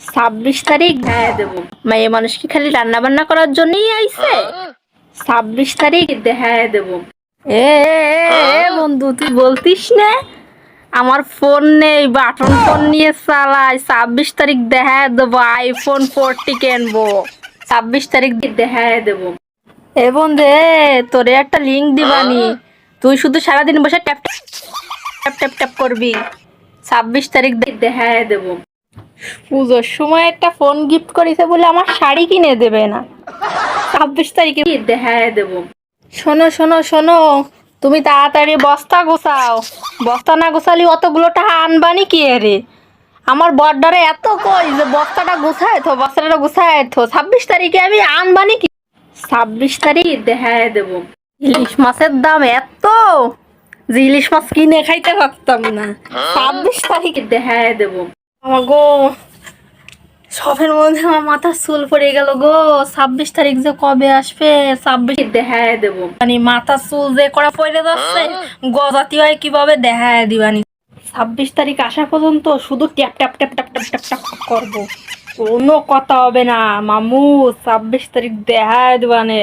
26 তারিখ দেখায় দেবো। মেয়ে মানুষ কি খালি রান্না বান্না করার জন্যই আইছে? 26 তারিখ দেখায় দেবো। এ বন্ধু, তুই বলতিস না আমার ফোন নেই, বাটন ফোন নিয়ে চালাই, 26 তারিখ দেখায় দেবো আইফোন 40 কিনবো। 26 তারিখ দেখায় দেবো। এ বন্ধু, তোরে একটা লিঙ্ক দিবানি, তুই শুধু সারাদিন বসে ট্যাপ ট্যাপ ট্যাপ ট্যাপ করবি। 26 তারিখ দেখায় দেবো। পুজোর সময় একটা ফোন গিফট করেছে বলে আমার শাড়ি কিনে দেবে না, 26 তারিখে দেখায় দেবো। শোনো শোনো শোনো, তুমি তাড়াতাড়ি বস্তা গোছাও। বস্তা না গোছালি অতগুলো টাকা আনবানি কি রে? আমার বর্ডারে এত কই যে বস্তাটা গুছায় থো 26 তারিখে আমি আনবানি কি? 26 তারিখ দেখায় দেবো। ইলিশ মাছের দাম এত যে ইলিশ মাছ কিনে খাইতে পারতাম না। 26 তারিখে দেখায় দেবো। আমার গো, সবের মধ্যে আমার মাথা চুল পড়ে গেল গো। 26 তারিখ যে কবে আসবে? 26 দেখায় দেবো। মানে মাথা চুল যে করা পড়ে যাচ্ছে, গজাতি হয় কিভাবে দেখায় দিবানি। 26 তারিখ আসা পর্যন্ত শুধু tap tap tap tap tap tap tap করবো, কোনো কথা হবে না মামু। 26 তারিখ দেখায় দিবানে।